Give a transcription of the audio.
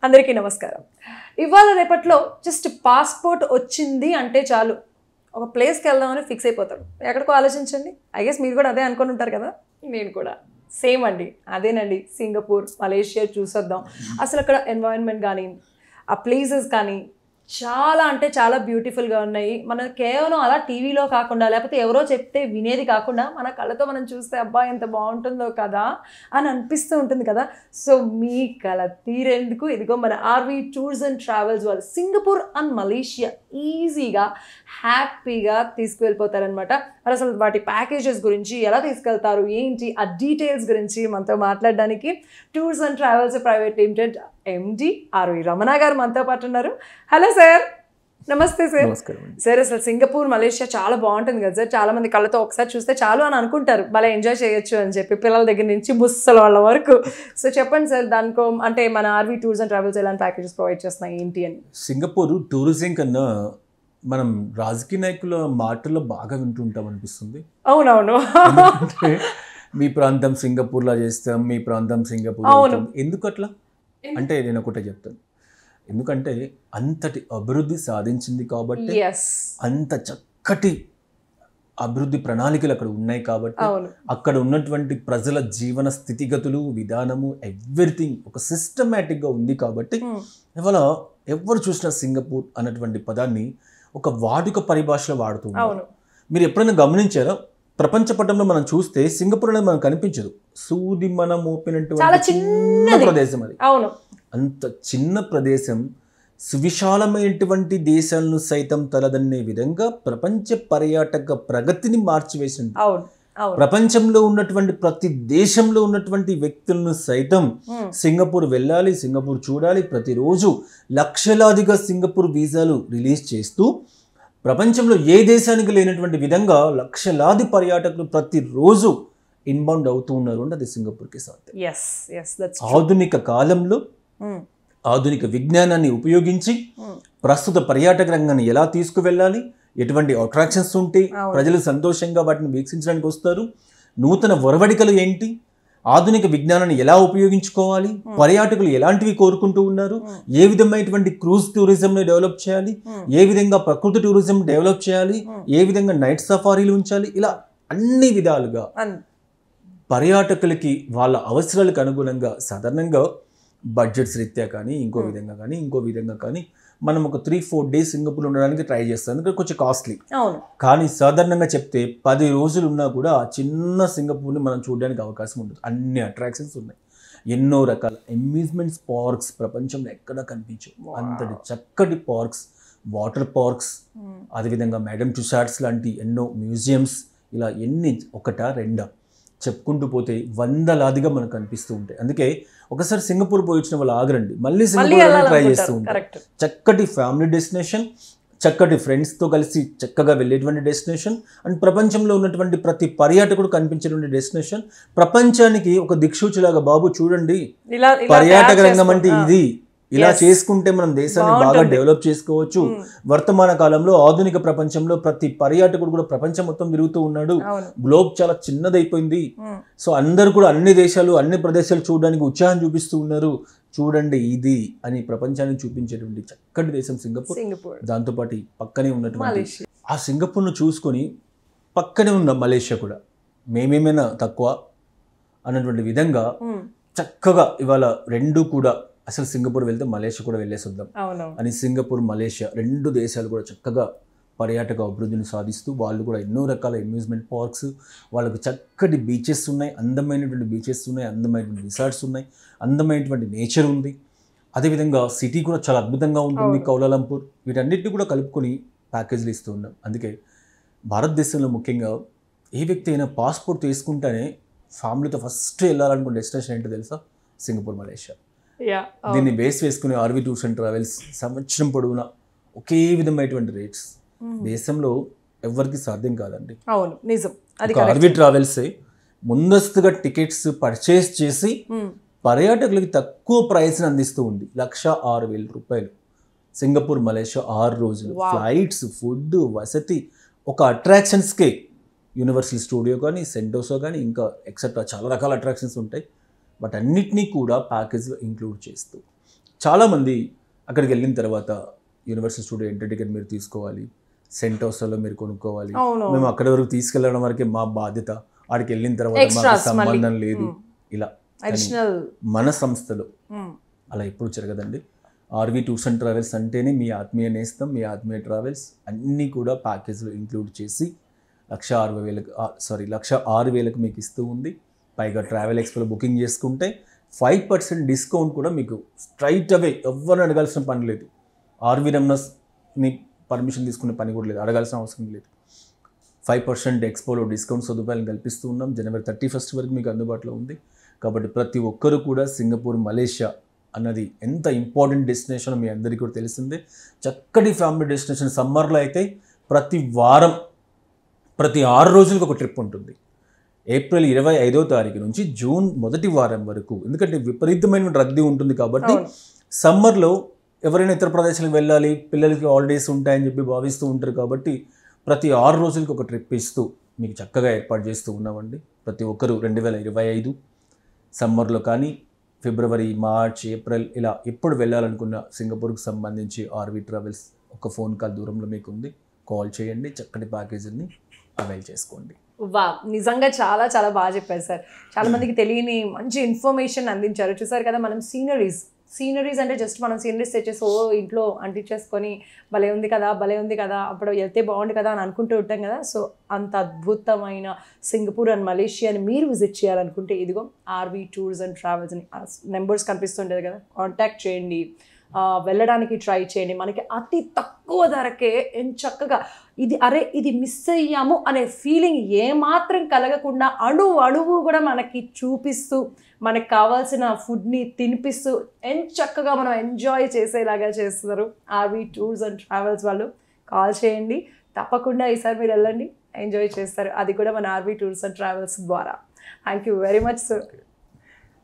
అందరికీ నమస్కారం. ఇవాళ రేపట్లో జస్ట్ పాస్పోర్ట్ వచ్చింది అంటే చాలు ఒక ప్లేస్కి వెళ్దామని ఫిక్స్ అయిపోతారు. ఎక్కడికో ఆలోచించండి. ఐ గెస్ మీరు కూడా అదే అనుకుని ఉంటారు కదా. నేను కూడా సేమ్ అండి, అదేనండి. సింగపూర్, మలేషియా చూసొద్దాం. అసలు అక్కడ ఎన్వైరన్మెంట్ కానీ ఆ ప్లేసెస్ కానీ చాలా అంటే చాలా బ్యూటిఫుల్గా ఉన్నాయి. మనం కేవలం అలా టీవీలో కాకుండా లేకపోతే ఎవరో చెప్తే వినేది కాకుండా మన కళ్ళతో మనం చూస్తే అబ్బా ఎంత బాగుంటుందో కదా అని అనిపిస్తూ ఉంటుంది కదా. సో మీ కళ తీరేందుకు ఇదిగో మన ఆర్వి టూర్స్ అండ్ ట్రావెల్స్ వాళ్ళు సింగపూర్ అండ్ మలేషియా ఈజీగా హ్యాపీగా తీసుకువెళ్ళిపోతారనమాట. మరి అసలు వాటి ప్యాకేజెస్ గురించి ఎలా తీసుకెళ్తారు ఏంటి ఆ డీటెయిల్స్ గురించి మనతో మాట్లాడడానికి tours and travels private limited MD RV Ramana garu మనతో పాటు ఉన్నారు. హలో సార్, నమస్తే సార్. సార్ అసలు సింగపూర్ మలేషియా చాలా బాగుంటుంది కదా సార్. చాలా మంది కళ్ళతో ఒకసారి చూస్తే చాలు అని అనుకుంటారు, భలే ఎంజాయ్ చేయొచ్చు అని చెప్పి, పిల్లల దగ్గర నుంచి ముసల వాళ్ళ వరకు. సో చెప్పండి సార్, దానికో అంటే మన ఆర్వి టూర్స్ అండ్ ట్రావెల్స్ ఎలాంటి ప్యాకేజెస్ ప్రొవైడ్ చేస్తున్నాయి ఏంటి అని. సింగపూర్ టూరిజం కన్నా మనం రాజకీయ నాయకుల మాటల్లో బాగా వింటుంటాం అనిపిస్తుంది. అవునవును. మీ ప్రాంతం సింగపూర్లా చేస్తాం, మీ ప్రాంతం సింగపూర్. ఎందుకు అట్లా అంటే నేను ఒకటే చెప్తాను, ఎందుకంటే అంతటి అభివృద్ధి సాధించింది కాబట్టి, అంత చక్కటి అభివృద్ధి ప్రణాళికలు అక్కడ ఉన్నాయి కాబట్టి, అక్కడ ఉన్నటువంటి ప్రజల జీవన స్థితిగతులు, విధానము, ఎవ్రీథింగ్ ఒక సిస్టమేటిక్గా ఉంది కాబట్టి ఇవాళ ఎవరు చూసినా సింగపూర్ అన్నటువంటి పదాన్ని ఒక వాడుక పరిభాషలో వాడుతున్నారు. మీరు ఎప్పుడైనా గమనించారా, ప్రపంచ పటంలో మనం చూస్తే సింగపూర్ అనేది మనకు కనిపించదు. సూది మనం మోపినటువంటి చిన్న ప్రదేశం అది. అంత చిన్న ప్రదేశం సువిశాలమైనటువంటి దేశాలను సైతం తలదన్నే విధంగా ప్రపంచ పర్యాటక ప్రగతిని మార్చివేసింది. ప్రపంచంలో ఉన్నటువంటి ప్రతి దేశంలో ఉన్నటువంటి వ్యక్తులను సైతం సింగపూర్ వెళ్ళాలి, సింగపూర్ చూడాలి, ప్రతిరోజు లక్షలాదిగా సింగపూర్ వీసాలు రిలీజ్ చేస్తూ ప్రపంచంలో ఏ దేశానికి లేనటువంటి విధంగా లక్షలాది పర్యాటకులు ప్రతిరోజు ఇన్బౌండ్ అవుతూ ఉన్నారు అంటే అది సింగపూర్కి సాధ్యం. ఆధునిక కాలంలో ఆధునిక విజ్ఞానాన్ని ఉపయోగించి ప్రస్తుత పర్యాటక రంగాన్ని ఎలా తీసుకువెళ్ళాలి, ఎటువంటి అట్రాక్షన్స్ ఉంటే ప్రజలు సంతోషంగా వాటిని వీక్షించడానికి వస్తారు, నూతన ఒరవడికలు ఏంటి, ఆధునిక విజ్ఞానాన్ని ఎలా ఉపయోగించుకోవాలి, పర్యాటకులు ఎలాంటివి కోరుకుంటూ ఉన్నారు, ఏ విధమైనటువంటి క్రూజ్ టూరిజంని డెవలప్ చేయాలి, ఏ విధంగా ప్రకృతి టూరిజం డెవలప్ చేయాలి, ఏ విధంగా నైట్ సఫారీలు ఉంచాలి, ఇలా అన్ని విధాలుగా పర్యాటకులకి వాళ్ళ అవసరాలకు అనుగుణంగా సాధారణంగా బడ్జెట్స్ రీత్యా కానీ ఇంకో విధంగా కానీ మనం ఒక 3-4 days సింగపూర్ ఉండడానికి ట్రై చేస్తాం. ఎందుకంటే కొంచెం కాస్ట్లీ. కానీ సాధారణంగా చెప్తే 10 రోజులు ఉన్నా కూడా ఆ చిన్న సింగపూర్ని మనం చూడడానికి అవకాశం ఉంటుంది. అన్ని అట్రాక్షన్స్ ఉన్నాయి, ఎన్నో రకాల అమ్యూజ్మెంట్స్ పార్క్స్ ప్రపంచంలో ఎక్కడా కనిపించవు. అంతటి చక్కటి పార్క్స్, వాటర్ పార్క్స్, అదేవిధంగా మేడమ్ టుసాడ్స్ లాంటి ఎన్నో మ్యూజియంస్, ఇలా ఎన్ని ఒకటా రెండా చెప్పుకుంటూ పోతే వందలాదిగా మనకు కనిపిస్తూ ఉంటాయి. అందుకే ఒకసారి సింగపూర్ పోయి వచ్చిన వాళ్ళు ఆగరండి, మళ్ళీ సింగపూర్ ట్రై చేస్తూ ఉంటారు. చక్కటి ఫ్యామిలీ డెస్టినేషన్, చక్కటి ఫ్రెండ్స్తో కలిసి చక్కగా వెళ్ళేటువంటి డెస్టినేషన్, అండ్ ప్రపంచంలో ఉన్నటువంటి ప్రతి పర్యాటకుడు కనిపించేటువంటి డెస్టినేషన్, ప్రపంచానికి ఒక దిక్సూచిలాగా బాబు చూడండి పర్యాటక రంగం అంటే ఇది, ఇలా చేసుకుంటే మనం దేశాన్ని బాగా డెవలప్ చేసుకోవచ్చు. వర్తమాన కాలంలో ఆధునిక ప్రపంచంలో ప్రతి పర్యాటకుడు కూడా ప్రపంచం మొత్తం తిరుగుతూ ఉన్నాడు. గ్లోబ్ చాలా చిన్నదైపోయింది. సో అందరు కూడా అన్ని దేశాలు, అన్ని ప్రదేశాలు చూడడానికి ఉత్సాహం చూపిస్తూ ఉన్నారు. చూడండి ఇది అని ప్రపంచానికి చూపించేటువంటి చక్కటి దేశం సింగపూర్. దాంతోపాటు పక్కనే ఉన్నటువంటి ఆ సింగపూర్ను చూసుకొని పక్కనే ఉన్న మలేషియా కూడా మేమేమైనా తక్కువ అన్నటువంటి విధంగా చక్కగా ఇవాళ రెండు కూడా అసలు సింగపూర్ వెళ్తే మలేషియా కూడా వెళ్ళేసి వద్దాం అని సింగపూర్, మలేషియా రెండు దేశాలు కూడా చక్కగా పర్యాటక అభివృద్ధిని సాధిస్తూ వాళ్ళు కూడా ఎన్నో రకాల అమ్యూజ్మెంట్ పార్క్స్, వాళ్ళకు చక్కటి బీచెస్ ఉన్నాయి, అందమైనటువంటి బీచెస్ ఉన్నాయి, అందమైనటువంటి రిసార్ట్స్ ఉన్నాయి, అందమైనటువంటి నేచర్ ఉంది. అదేవిధంగా సిటీ కూడా చాలా అద్భుతంగా ఉంటుంది, కౌలాలంపూర్. వీటన్నిటిని కూడా కలుపుకొని ప్యాకేజీలు ఇస్తూ ఉన్నాం. అందుకే భారతదేశంలో ముఖ్యంగా ఏ వ్యక్తి అయినా పాస్పోర్ట్ తీసుకుంటేనే ఫ్యామిలీతో ఫస్ట్ వెళ్ళాలనుకున్న డెస్టినేషన్ ఏంటో తెలుసా? Singapore, Malaysia. దీన్ని బేస్ వేసుకుని ఆర్వి టూర్స్ అండ్ ట్రావెల్స్ సంవత్సరం పొడవునా ఒకే విధమైనటువంటి రేట్స్ దేశంలో ఎవరికి సాధ్యం కాదండి. ఆర్వి ట్రావెల్సే ముందస్తుగా టికెట్స్ పర్చేస్ చేసి పర్యాటకులకి తక్కువ ప్రైస్ని అందిస్తూ ఉంది. 1,06,000 రూపాయలు సింగపూర్, మలేషియా 6 రోజులు, ఫ్లైట్స్, ఫుడ్, వసతి, ఒక అట్రాక్షన్స్కే యూనివర్సల్ స్టూడియో కానీ, సెంటోసో కానీ, ఇంకా ఎక్సెట్రా చాలా రకాల అట్రాక్షన్స్ ఉంటాయి. బట్ అన్నిటినీ కూడా ప్యాకేజ్లో ఇంక్లూడ్ చేస్తూ చాలామంది అక్కడికి వెళ్ళిన తర్వాత యూనివర్సల్ స్టూడియో ఎంట్రీ టికెట్ మీరు తీసుకోవాలి, సెంటోస్లో మీరు కొనుక్కోవాలి, మేము అక్కడి వరకు తీసుకెళ్ళడం వరకే మా బాధ్యత, ఆడికి వెళ్ళిన తర్వాత మాకు సంబంధం లేదు ఇలా. మన సంస్థలో అలా ఎప్పుడు జరగదండి. ఆర్వీ టూర్స్ అండ్ ట్రావెల్స్ అంటేనే మీ ఆత్మీయ నేస్తం, మీ ఆత్మీయ ట్రావెల్స్ అన్నీ కూడా ప్యాకేజ్లో ఇంక్లూడ్ చేసి 1,06,000 మీకు ఇస్తూ ఉంది. పైగా ట్రావెల్ ఎక్స్పోలో బుకింగ్ చేసుకుంటే 5% డిస్కౌంట్ కూడా మీకు స్ట్రైట్ అవే, ఎవరిని అడగాల్సిన పని లేదు. ఆర్వీ రమణస్ని పర్మిషన్ తీసుకునే పని కూడా లేదు, అడగాల్సిన అవసరం లేదు. 5% ఎక్స్పోలో డిస్కౌంట్ సదుపాయాలను కల్పిస్తూ ఉన్నాం. జనవరి 31 వరకు మీకు అందుబాటులో ఉంది. కాబట్టి ప్రతి ఒక్కరు కూడా సింగపూర్, మలేషియా అన్నది ఎంత ఇంపార్టెంట్ డెస్టినేషన్ మీ అందరికీ కూడా తెలిసిందే. చక్కటి ఫ్యామిలీ డెస్టినేషన్. సమ్మర్లో అయితే ప్రతి వారం, ప్రతి 6 రోజులకు ఒక ట్రిప్ ఉంటుంది. ఏప్రిల్ 25వ తారీఖు నుంచి జూన్ మొదటి వారం వరకు, ఎందుకంటే విపరీతమైన రద్దీ ఉంటుంది కాబట్టి సమ్మర్లో ఎవరైనా ఇతర ప్రదేశాలకు వెళ్ళాలి, పిల్లలకి హాలిడేస్ ఉంటాయని చెప్పి భావిస్తూ ఉంటారు. కాబట్టి ప్రతి 6 రోజులకు ఒక ట్రిప్ ఇస్తూ మీకు చక్కగా ఏర్పాటు చేస్తూ ఉన్నామండి. ప్రతి ఒక్కరూ 2025 సమ్మర్లో కానీ ఫిబ్రవరి, మార్చ్, ఏప్రిల్ ఇలా ఎప్పుడు వెళ్ళాలనుకున్న సింగపూర్కి సంబంధించి ఆర్వీ ట్రావెల్స్ ఒక ఫోన్ కాల్ దూరంలో మీకు ఉంది. కాల్ చేయండి, చక్కటి ప్యాకేజీని అవైల్ చేసుకోండి. వా, నిజంగా చాలా చాలా బాగా చెప్పారు సార్. చాలా మందికి తెలియని మంచి ఇన్ఫర్మేషన్ అందించారు. చూసారు కదా, మనం సీనరీస్ అంటే జస్ట్ మనం సీనరీస్ తెచ్చేసి ఇంట్లో అంటించేసుకొని భలే ఉంది కదా అప్పుడు వెళ్తే బాగుంది కదా అని అనుకుంటూ ఉంటాం కదా. సో అంత అద్భుతమైన సింగపూర్ అండ్ మలేషియాని మీరు విజిట్ చేయాలనుకుంటే ఇదిగో ఆర్వీ టూర్స్ అండ్ ట్రావెల్స్ అని నెంబర్స్ కనిపిస్తుంటుంది కదా, కాంటాక్ట్ చేయండి, వెళ్ళడానికి ట్రై చేయండి. మనకి అతి తక్కువ ధరకే చక్కగా ఇది మిస్ అయ్యాము అనే ఫీలింగ్ ఏమాత్రం కలగకుండా అణువు కూడా మనకి చూపిస్తూ, మనకు కావాల్సిన ఫుడ్ని తినిపిస్తూ చక్కగా మనం ఎంజాయ్ చేసేలాగా చేస్తున్నారు ఆర్వీ టూర్స్ అండ్ ట్రావెల్స్ వాళ్ళు. కాల్ చేయండి, తప్పకుండా ఈసారి మీరు వెళ్ళండి, ఎంజాయ్ చేస్తారు. అది కూడా మన ఆర్వీ టూర్స్ అండ్ ట్రావెల్స్ ద్వారా. Thank you very much sir.